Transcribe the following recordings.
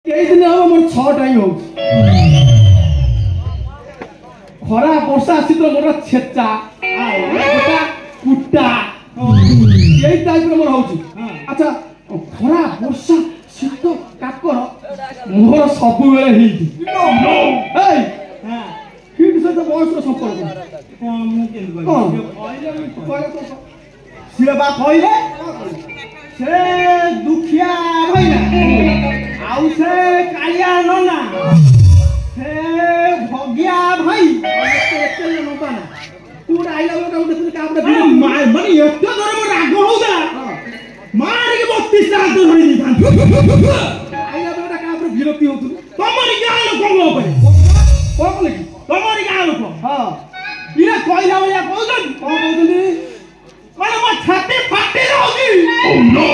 कई दिन हम मोर 6 टाइम हो खरा वर्षा शीत मोर छेचा गोटा कुटा यही टाइप मोर होची। अच्छा खरा वर्षा शीत काकर मोर सब बेले हिट ए हिट से तो बॉस रो संपर्क मु केन कहले से बा कहले से दुखिया भइना आउ से कालिया नना से भगिया भाई एते नता ना तू आइला लोटा उठे का आपने मार बनी एते जोर राग होगा मार के 32 लाख तो धरि दी थान आइला लोटा का आपने विरक्ति होतु तमरी गाय लोक कोन लगी तमरी गाय लोक हां इरे कहला भैया कोन कहउनी माने म छाती फाटी रहगी ओह नो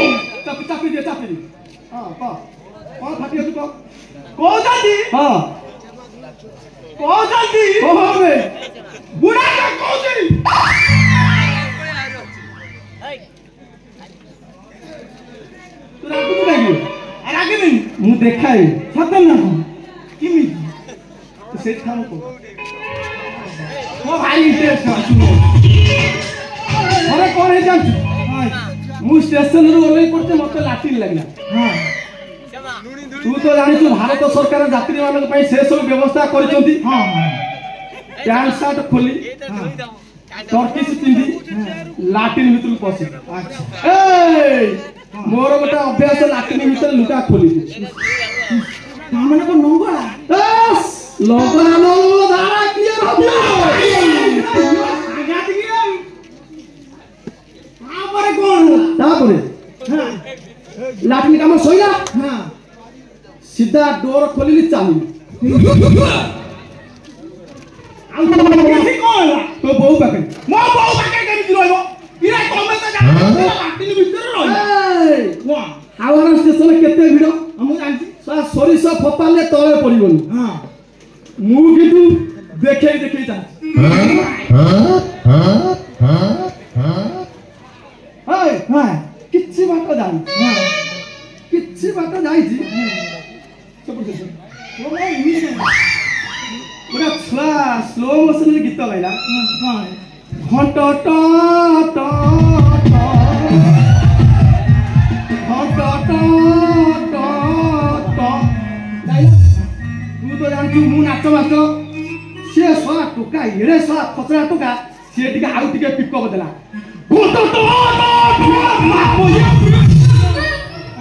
चापी दे हां कौन फाटी है तू को दादी हां को दादी को हवे बुढ़ा का को दी तू रागी नहीं मु देखाई सतम ना किमी से थाम को भाई इंटरेस्ट अरे कौन है जान मु स्टेशन रो ओले पड़ते मते लाटिन लागला हां तू तो जानि तू भारत सरकार यात्री मानक पई से सब व्यवस्था करिसंती हां पैंट शर्ट खोली टर्किश पिंदी लाटिन भीतर पसी अच्छा ए मोर गोटा अभ्यास लाटिन भीतर लुका खोली माने को नंगरा बस लोगरा नो दारा क्लियर हो गया आगा दिया तापरे कोन तापरे हां लाटिन काम सोइला हां सीधा डोर खोलिली चालू आउ किसी कोला तो बहु पाके मो बहु पाके केमि रहइबो इरा कमे त जाना लाटिन भीतर रहइ वाह हावड़ा स्टेशन केते भिड़ हम जानछि सा सरिस फपाले तळे पड़िबोनी हां मु कितु देखे जा हाय हाय किछि बात जाई हां किछि बात जाई जी सब सब ओ भाई इमिने पूरा स्लो मोशन गीत गाइला हां घंट ट ट घंट ट ट ट जाई तू तो जानछु मु नाच मास्टर से सवा टोका एरे सवा खतरा टोका से टिके आउ टिके पिक बदला घंट ट ट मापो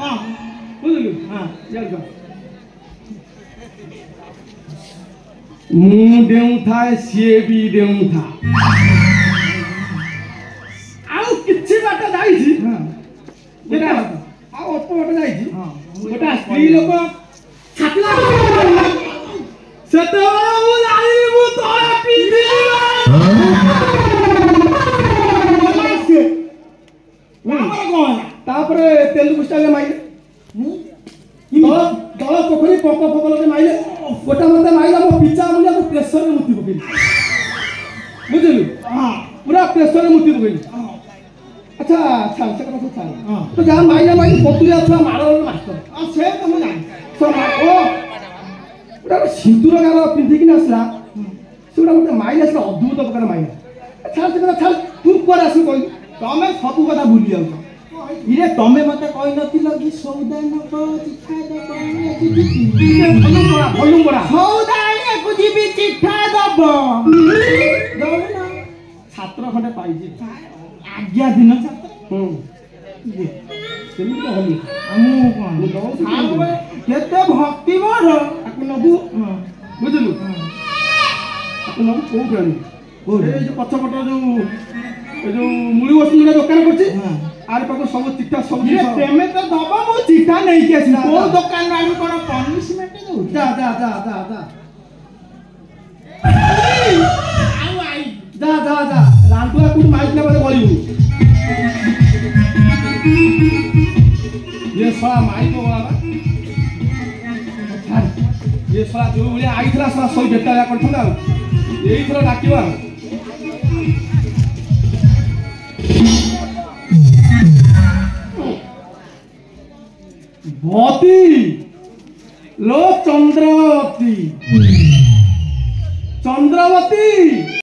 हां बुझलु हां जा मु देऊ था से भी देऊ था आउ किछि बाटा जाई छी हां बेटा आउ ओपो बाटा जाई छी हां बेटा स्त्री लोक छातला सेते मु जाई मु तोरा पिंदी हमर कोन तापरे तेलुगु स्टाइल माइले दल पोखरी पको लगे माइले गोटा मते माइला मो पिचा मुलिया को प्रेशर में मुति पकेली बुझलु हां पूरा प्रेशर में मुति पकेली अच्छा चल से कथा चल हां तो जहां माइला पतुया छुआ मारो मास्टर हां से तो मु जान सो ओ पूरा सिंदूर गार पिंदी कि नसला सुडा मते माइला से अद्भुत प्रकार माइला चल से कथा चल तू पर आसु कोई तमे सब कथा भूली जाऊ इरे तमे मते कहि नथिल कि सौदा न को चिठा दब भलुम बड़ा सौदा ने को दिबी चिठा दब दब ना छात्र खंडे पाई जी आज्ञा दिन छात्र ये सेमी तो होली हमु कोन हम केते भक्ति मोर आकु नबु बुझलु आकु नबु को गनी ओरे जो पछपट जो मुली वस्तु दुकान करछि आर पाको सब चिट्टा सब ये प्रेमे तो दबा मो चिट्टा नहीं के आसी को दुकान रे आमी कोन पनिशमेंट दउ जा आउ आई जा लांटुआ कुछ माइक ना बले गलिबु ये साला माइक वाला ये साला जो बोले आइथला साला सही बेटा करथला एई थरा डाकिवा भौती लो चंद्रवती चंद्रवती